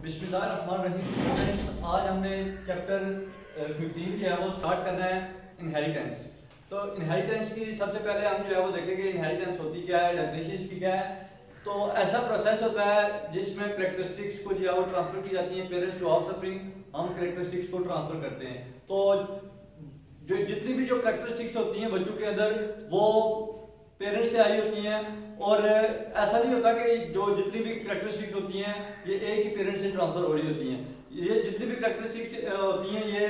बिस्मिल्लाहिर्रहमानिर्रहीम स्टूडेंट्स, आज हमने चैप्टर 15 जो है वो स्टार्ट करना है इनहेरिटेंस। तो इनहेरिटेंस की सबसे पहले हम जो है वो देखेंगे इनहेरिटेंस होती क्या है, डेफिनेशन की क्या है। तो ऐसा प्रोसेस होता है जिसमें कैरेक्टरिस्टिक्स को जो है वो ट्रांसफर की जाती है पेरेंट्स टू ऑफस्प्रिंग। हम कैरेक्टरिस्टिक्स को ट्रांसफर करते हैं। तो जो जितनी भी जो कैरेक्टरिस्टिक्स होती हैं बच्चों के अंदर वो पेरेंट्स से आई होती हैं, और ऐसा नहीं होता कि जो जितनी भी कैरेक्टरिस्टिक्स होती हैं ये एक ही पेरेंट्स से ट्रांसफर हो रही होती हैं। ये जितनी भी कैरेक्टरिस्टिक्स होती हैं ये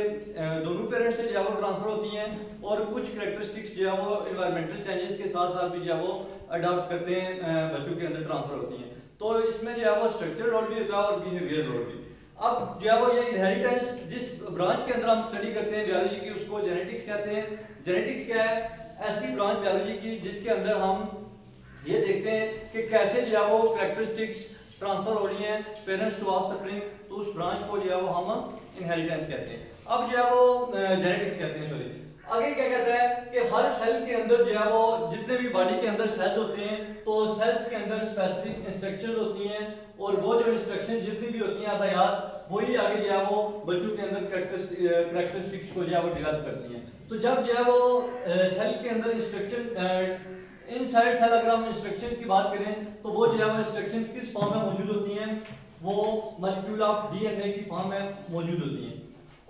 दोनों पेरेंट्स से जो है वो ट्रांसफर होती हैं, और कुछ कैरेक्टरिस्टिक्स जो है वो इन्वायरमेंटल चेंजेस के साथ साथ भी जो है वो अडॉप्ट करते हैं बच्चों के अंदर ट्रांसफर होती हैं। तो इसमें जो है वो स्ट्रक्चरल रोल भी होता है और बिहेवियर रोल भी। अब जो है वो ये इनहेरिटेंस जिस ब्रांच के अंदर हम स्टडी करते हैं बायोलॉजी की उसको जेनेटिक्स कहते हैं। जेनेटिक्स क्या है? ऐसी ब्रांच बायोलॉजी की जिसके अंदर हम ये देखते हैं कि कैसे जो है वो कैरेक्टरिस्टिक्स ट्रांसफर हो रही हैं पेरेंट्स टू ऑफस्प्रिंग। तो उस ब्रांच को जो है वो हम इनहेरिटेंस कहते हैं। अब जो है वो जेनेटिक्स कहते हैं। सॉरी, आगे क्या कहता है कि हर सेल के अंदर जो है वो जितने भी बॉडी के अंदर सेल्स होते हैं तो सेल्स के अंदर स्पेसिफिक इंस्ट्रक्शन होती हैं, और वो जो इंस्ट्रक्शन जितनी भी होती हैं याद वही आगे जो है वो बच्चों के अंदर कैरेक्टरिस्टिक्स को जो है वो डेवलप करती हैं। तो जब जो है वो सेल के अंदर इंस्ट्रक्शन इनसाइड सेल अगर हम इंस्ट्रक्शंस की बात करें तो वो जो है वो इंस्ट्रक्शंस किस फॉर्म में मौजूद होती हैं? वो मॉलिक्यूल ऑफ डीएनए की फॉर्म में मौजूद होती हैं।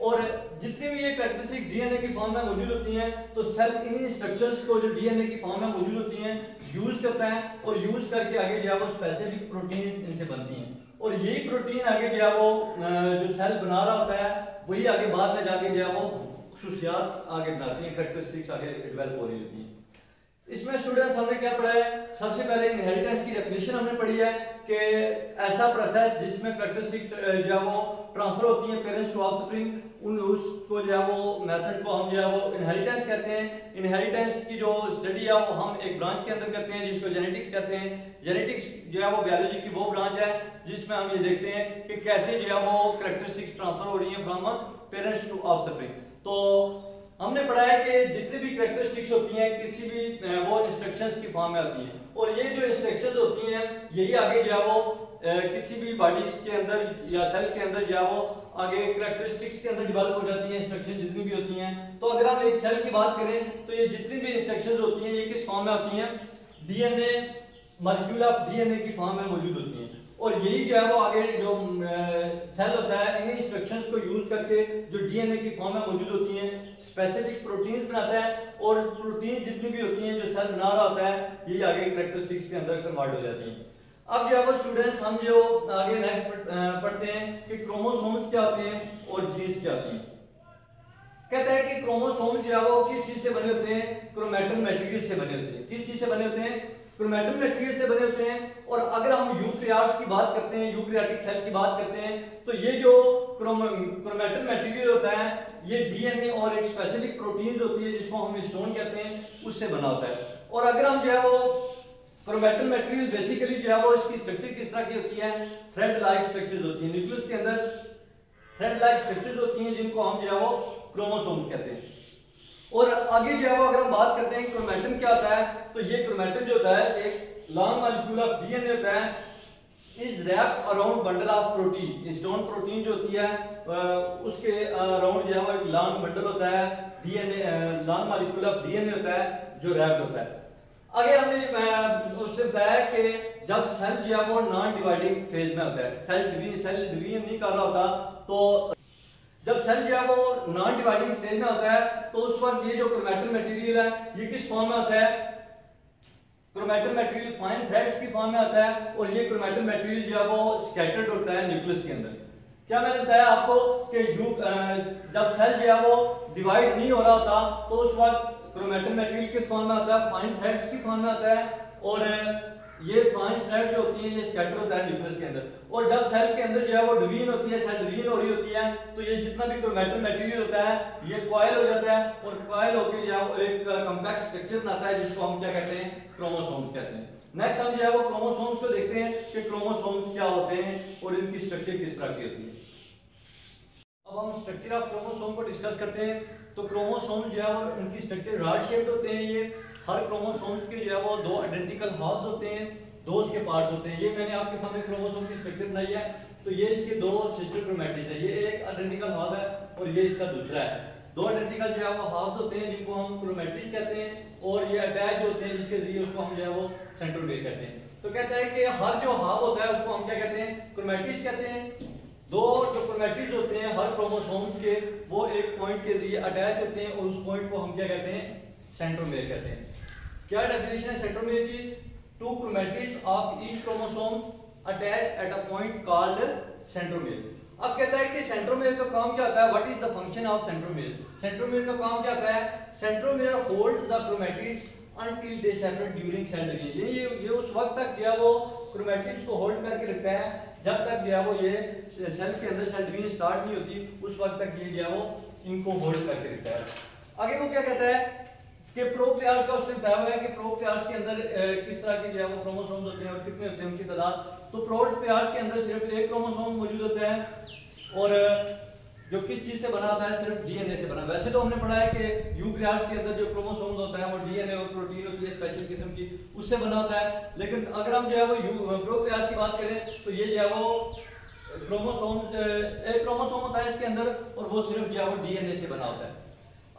और जितनी भी ये कैरेक्टरिस्टिक्स डीएनए की फॉर्म में मौजूद होती हैं तो सेल इन इंस्ट्रक्शंस को जो डीएनए की फॉर्म में मौजूद होती हैं यूज करता है, और यूज करके आगे जो है वो स्पेसिफिक प्रोटीन इनसे बनती हैं, और यही प्रोटीन आगे जो है वो जो सेल बना रहा होता है वही आगे बाद में जाके जो है वो खुसूसियात आगे बनाती हैं, कैरेक्टरिस्टिक्स आगे डेवलप हो रही होती हैं। इसमें स्टूडेंट्स हमने क्या पढ़ा है? सबसे पहले इनहेरिटेंस की डेफिनेशन हमने पढ़ी है कि ऐसा प्रोसेस जिसमें कैरेक्टरिस्टिक्स जो है वो ट्रांसफर होती हैं पेरेंट्स टू ऑफस्प्रिंग, उन उसको जो है वो मेथड को हम जो है वो इनहेरिटेंस कहते हैं। इनहेरिटेंस की जो स्टडी है वो हम एक ब्रांच के अंदर करते हैं जिसको जेनेटिक्स कहते हैं। जेनेटिक्स जो है वो बायोलॉजी की वो ब्रांच है जिसमें हम ये देखते हैं कि कैसे जो है वो कैरेक्टरिस्टिक्स ट्रांसफर हो रही है फ्रॉम पेरेंट्स टू ऑफस्प्रिंग। तो हमने पढ़ा है कि जितनी भी कैरेक्टरिस्टिक्स होती हैं किसी भी वो इंस्ट्रक्शंस की फॉर्म में आती हैं, और ये जो इंस्ट्रक्शंस होती हैं यही आगे जो है वो किसी भी बॉडी के अंदर या सेल के अंदर जो है वो आगे कैरेक्टरिस्टिक्स के अंदर डेवलप हो जाती हैं इंस्ट्रक्शन जितनी भी होती हैं। तो अगर हम एक सेल की बात करें तो ये जितनी भी इंस्ट्रक्शंस होती हैं ये किस फॉर्म में आती हैं? डीएनए, मॉलिक्यूल ऑफ डीएनए की फॉर्म में मौजूद होती हैं, और यही जो है वो आगे जो सेल होता है इन इंस्ट्रक्शंस को यूज करके जो डीएनए की फॉर्म में मौजूद होती हैं स्पेसिफिक प्रोटीन्स बनाता है, और प्रोटीन जितनी भी होती हैं जो सेल बना रहा होता है यही आगे कैरेक्टरिस्टिक्स के अंदर कन्वर्ट हो जाती हैं। अब जो है वो स्टूडेंट्स हम जो आगे नेक्स्ट पढ़ते हैं कि क्रोमोसोम्स क्या होते हैं और जीन्स क्या होती हैं। कहते हैं कि क्रोमोसोम जो है वो किस चीज से बने होते हैं? क्रोमैटिन मटेरियल से बने होते हैं। किस चीज से बने होते हैं? क्रोमैटिन मटेरियल से बने होते हैं। और अगर हम यूकैरियोट्स की बात करते हैं, यूकैरियोटिक सेल की बात करते हैं, तो ये जो क्रोमैटिन मटेरियल होता है ये डीएनए और एक स्पेसिफिक प्रोटीन होती है जिसको हम हिस्टोन कहते हैं उससे बना होता है। और अगर हम जो है वो क्रोमैटिन मटेरियल बेसिकली जो है वो इसकी स्ट्रक्चर किस तरह की होती है? थ्रेड लाइक स्ट्रक्चर्स होती है। न्यूक्लियस के अंदर थ्रेड लाइक स्ट्रक्चर्स होती हैं जिनको हम जो है वो क्रोमोसोम कहते हैं। और आगे जो है वो अगर हम बात करते हैं क्रोमैटिन क्या होता है, तो ये क्रोमैटिन जो होता है एक लॉन्ग मॉलिक्यूल ऑफ डीएनए होता है, is wrapped around bundle of protein. Histone protein जो होती है उसके अराउंड जो है वो एक लॉन्ग बंडल होता है, DNA long molecule of DNA होता है जो रैप्ड होता है। आगे हमने उससे बताया कि जब सेल जो है वो नॉन डिवाइडिंग फेज में होता है, सेल डिवीजन नहीं कर रहा होता, तो जब सेल जो है वो नॉन डिवाइडिंग स्टेज में होता है तो उस वक्त ये जो क्रोमैटिन मटेरियल है ये किस फॉर्म में होता है? क्रोमैटिन मटेरियल फाइन थ्रेड्स की फॉर्म में होता है, और ये क्रोमैटिन मटेरियल जो है वो स्कैटर्ड होता है न्यूक्लियस के अंदर। क्या मैंने बताया आपको कि जब सेल जो है वो डिवाइड नहीं हो रहा होता तो उस वक्त क्रोमैटिन मटेरियल किस फॉर्म में होता है? फाइन थ्रेड्स की फॉर्म में होता है, और ये फाइन थ्रेड जो होती है ये स्कैटर होता है न्यूक्लियस के अंदर। और जब सेल के अंदर जो है वो डिवीजन होती है, सेल डिवीजन हो रही होती है, तो ये जितना भी क्रोमैटिन मटेरियल होता है ये कॉइल हो जाता है, और कॉइल होकर जो है वो एक कॉम्पैक्ट स्ट्रक्चर बनाता है जिसको हम क्या कहते हैं? क्रोमोसोम्स कहते हैं। नेक्स्ट हम जो है वो क्रोमोसोम्स को देखते हैं कि क्रोमोसोम्स क्या होते हैं और इनकी स्ट्रक्चर किस तरह की होती है। अब हम स्ट्रक्चर ऑफ क्रोमोसोम को डिस्कस करते हैं। तो क्रोमोसोम जो है वो उनकी स्ट्रक्चर रॉड शेप्ड होते हैं। ये हर क्रोमोसोम्स के जो है वो दो आइडेंटिकल हाफ्स होते हैं, दो इसके पार्ट्स होते हैं। ये मैंने आपके सामने क्रोमोसोम की स्ट्रक्चर बनाई है। तो ये इसके दो सिस्टर क्रोमैटिड्स है, ये एक आइडेंटिकल हाफ है और ये इसका दूसरा है। दो आइडेंटिकल जो है वो हाफ्स होते हैं जिनको हम क्रोमैटिड्स कहते हैं, और ये अटैच होते हैं जिसके जरिए उसको हम जो है वो सेंट्रोमेयर कहते हैं। तो कहता है कि हर जो हाफ होता है उसको हम क्या कहते हैं, क्रोमैटिड्स कहते हैं। दो जो क्रोमैटिड्स होते हैं हर क्रोमोसोम्स के, वो एक पॉइंट के जरिए अटैच होते हैं और उस पॉइंट को हम क्या कहते हैं, सेंट्रोमेयर कहते हैं। क्या डेफिनेशन है सेंट्रोमेयर की? Two chromatids of each chromosome attach at a point called centromere. अब कहता है कि सेंट्रोमेयर का काम क्या होता है, what is the function of centromere? Centromere का काम क्या होता है? Centromere holds the chromatids until they separate during cell division। ये उस वक्त तक क्या वो क्रोमैटिड्स को होल्ड करके रखता है जब तक क्या वो ये सेल के अंदर सेल डिवीजन स्टार्ट नहीं होती, उस वक्त तक ये क्या वो इनको होल्ड करके रखता है। आगे वो क्या कहता है कि प्रोकैरियोट्स का उसने बताया हुआ है कि प्रोकैरियोट्स के अंदर किस तरह के जो है वो क्रोमोसोम्स होते हैं और कितने होते हैं उनकी तादाद। तो प्रोकैरियोट्स के अंदर सिर्फ एक क्रोमोसोम मौजूद होता है और जो किस चीज से बना होता है, सिर्फ डीएनए से बना। वैसे तो हमने पढ़ा है कि यूकैरियोट्स के अंदर जो क्रोमोसोम्स होता है वो डीएनए और प्रोटीन होती है स्पेशल किस्म की, उससे बना होता है। लेकिन अगर हम जो है वो प्रोकैरियोट्स की बात करें तो ये जो है वो क्रोमोसोम एक क्रोमोसोम होता है इसके अंदर और वो सिर्फ जो है वो डीएनए से बना होता है।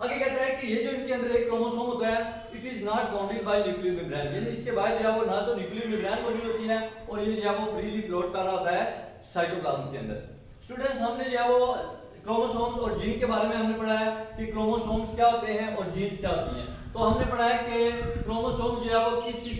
आगे कहता है कि ये जो इनके अंदर एक क्रोमोसोम होता है it is not bounded by nuclear membrane, यानी इसके बाहर जो है वो ना तो न्यूक्लियर मेम्ब्रेन मौजूद होती है और ये जो है वो फ्रीली फ्लोट कर रहा होता है साइटोप्लाज्म के अंदर। स्टूडेंट्स, हमने जो है वो क्रोमोसोम्स और जीन के बारे में हमने पढ़ा है कि क्रोमोसोम्स क्या होते हैं और जीन्स क्या होती हैं। तो हमने पढ़ा है कि क्रोमोसोम जो है वो किस चीज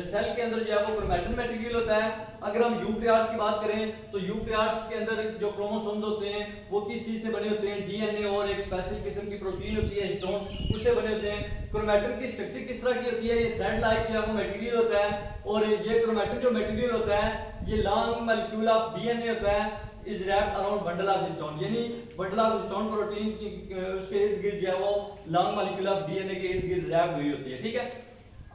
सेल के अंदर जो है वो क्रोमैटिन मटेरियल होता है। अगर हम यूकैरियोट्स की बात करें तो यूकैरियोट्स के अंदर जो क्रोमोसोम्स होते हैं वो किस चीज से बने होते हैं, डीएनए और एक स्पेशल किस्म की प्रोटीन होती है हिस्टोन, उससे बने होते हैं। क्रोमैटिन की स्ट्रक्चर किस तरह की होती है, ये थ्रेड लाइक जो है वो मटेरियल होता है और ये क्रोमैटिन जो मटेरियल होता है ये लॉन्ग मॉलिक्यूल ऑफ डीएनए होता है is wrapped around bundle of histone, यानी बंडल ऑफ हिस्टोन प्रोटीन की उसके इर्द गिर्द जो है वो लॉन्ग मॉलिक्यूल ऑफ डीएनए के इर्द गिर्द रैप्ड हुई होती है। ठीक है,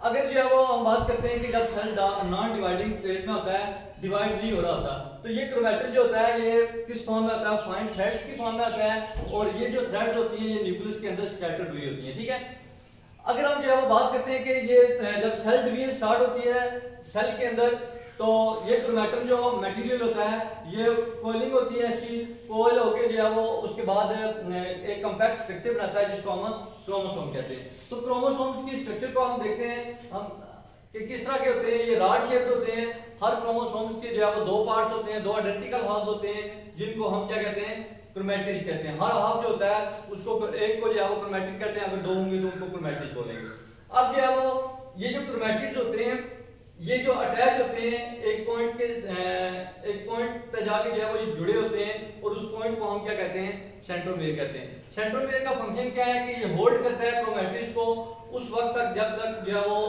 अगर जो है वो हम बात करते हैं कि जब सेल नॉन डिवाइडिंग फेज में होता है, डिवाइड नहीं हो रहा होता, तो ये क्रोमैटिन जो होता है ये किस फॉर्म में होता है, फाइन थ्रेड्स की फॉर्म में आता है और ये जो थ्रेड्स होती हैं ये न्यूक्लियस के अंदर स्कैटर्ड हुई होती हैं। ठीक है, अगर हम जो है वो बात करते हैं कि ये जब सेल डिवीजन स्टार्ट होती है सेल के अंदर तो ये क्रोमैटिन जो मटेरियल होता है ये कोइलिंग होती है, इसकी कोइल होके जो है वो उसके बाद एक कॉम्पैक्ट स्ट्रक्चर बनाता है जिसको हम क्रोमोसोम कहते हैं। तो क्रोमोसोम्स की स्ट्रक्चर को हम देखते हैं हम कि किस तरह के होते हैं। ये रॉड शेप्ड होते हैं, हर क्रोमोसोम्स के जो है वो दो पार्ट्स होते हैं, दो आइडेंटिकल हाफ्स होते हैं जिनको हम क्या कहते हैं, क्रोमैटिड्स कहते हैं। हर हाफ जो होता है उसको एक को जो है वो क्रोमैटिड कहते हैं, अगर दो होंगे तो उनको क्रोमैटिड्स बोलेंगे। अब जो है वो ये जो क्रोमैटिड्स होते हैं ये जो अटैच होते हैं एक पॉइंट पे जाके जो है वो ये जुड़े होते हैं और उस पॉइंट को हम क्या कहते हैं, सेंट्रोमेयर कहते हैं। सेंट्रोमेयर का फंक्शन क्या है कि ये होल्ड करता है क्रोमैटिड्स को उस वक्त तक जब तक जो है वो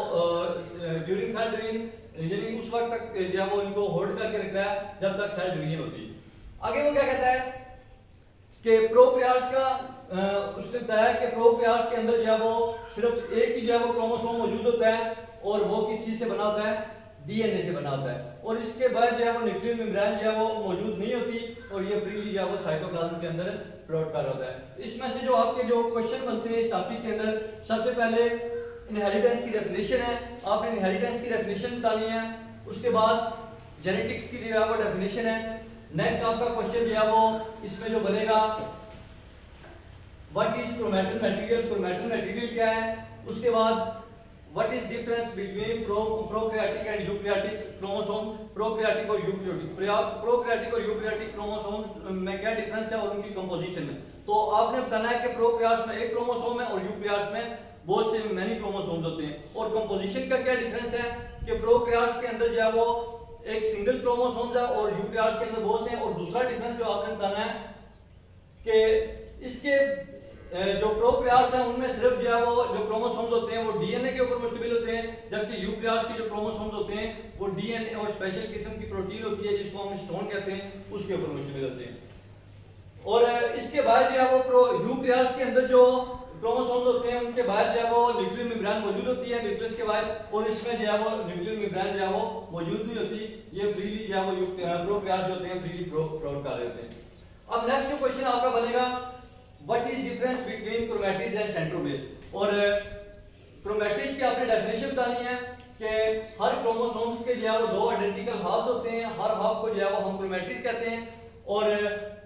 ड्यूरिंग सेल डिवीजन, यानी उस वक्त तक जो है वो इनको होल्ड करके रखता है जब तक सेल डिवीजन होती है। आगे वो क्या कहता है कि प्रोकैरियोट्स का उसने बताया कि प्रोकैरियोट्स के अंदर जो है वो सिर्फ एक ही जो है वो क्रोमोसोम मौजूद होता है और वो किस चीज से बना होता है, डीएनए से बना होता है और इसके बाद जो है वो न्यूक्लियर मेम्ब्रेन जो है वो मौजूद नहीं होती और ये फ्रीली जो है वो साइटोप्लाज्म के अंदर फ्लोट कर होता है। इसमें से जो आपके जो क्वेश्चन बनते हैं इस टॉपिक के अंदर, सबसे पहले इनहेरिटेंस की डेफिनेशन है, आपने इनहेरिटेंस की डेफिनेशन बतानी है, उसके बाद जेनेटिक्स की जो है वो डेफिनेशन है। नेक्स्ट आपका क्वेश्चन जो है वो इसमें जो बनेगा what is chromatin material, chromatin material क्या है, उसके बाद what is difference between prokaryotic and eukaryotic chromosome, prokaryotic और यूकैरियोटिक क्रोमोसोम में क्या डिफरेंस है और उनकी कंपोजिशन में। तो आपने बताना है कि प्रोकैरियोट्स में एक क्रोमोसोम है और यूकैरियोट्स में बहुत से मैनी क्रोमोसोम्स होते हैं और कंपोजिशन का क्या डिफरेंस है कि प्रोकैरियोट्स के अंदर जो है वो एक सिंगल क्रोमोसोम है और यूकैरियोट्स के अंदर बहुत से हैं। और दूसरा डिफरेंस जो आपने बताना है कि इसके जो प्रोकैरियोट्स हैं उनमें सिर्फ जो है वो जो क्रोमोसोम्स होते हैं वो डीएनए के ऊपर मुश्तमिल होते हैं, जबकि यूकैरियोट्स के जो क्रोमोसोम्स होते हैं वो डीएनए और स्पेशल किस्म की प्रोटीन होती है जिसको हम हिस्टोन कहते हैं उसके ऊपर मुश्तमिल होते हैं। और इसके बाद जो है वो यूकैरियोट्स के अंदर जो क्रोमोसोम्स होते हैं उनके बाहर जो है वो न्यूक्लियर मेम्ब्रेन मौजूद होती है न्यूक्लियस के बाहर, और इसमें जो है वो न्यूक्लियर मेम्ब्रेन जो है वो मौजूद नहीं होती, ये फ्रीली जो है वो प्रोकैरियोट्स होते हैं फ्रीली फ्लोट कर रहे होते हैं। अब नेक्स्ट जो क्वेश्चन आपका बनेगा what is difference between chromatids and centromere, और क्रोमैटिड्स की आपने डेफिनेशन बतानी है कि हर क्रोमोसोम्स के जो है वो 2 आइडेंटिकल हाफ्स होते हैं, हर हाफ को जो है वो हम क्रोमैटिड कहते हैं। और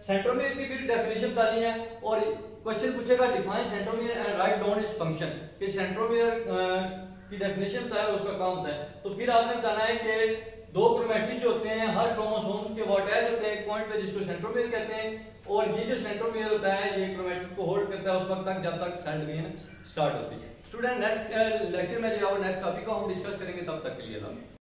सेंट्रोमियर की फिर डेफिनेशन बतानी है और क्वेश्चन पूछेगा define centromere and write down its function, कि सेंट्रोमियर की डेफिनेशन बताया और उसका काम बताया। तो फिर आपने बताना है कि 2 क्रोमैटिड जो होते हैं हर क्रोमोसोम के वो अटैच होते हैं एक पॉइंट पे जिसको सेंट्रोमियर कहते हैं, और ये जो सेंट्रोमियर होता है ये क्रोमैटिड को होल्ड करता है उस वक्त तक जब तक सेल डिवीजन स्टार्ट होती है। स्टूडेंट नेक्स्ट लेक्चर में जो है नेक्स्ट टॉपिक को हम डिस्कस करेंगे, तब तक के लिए।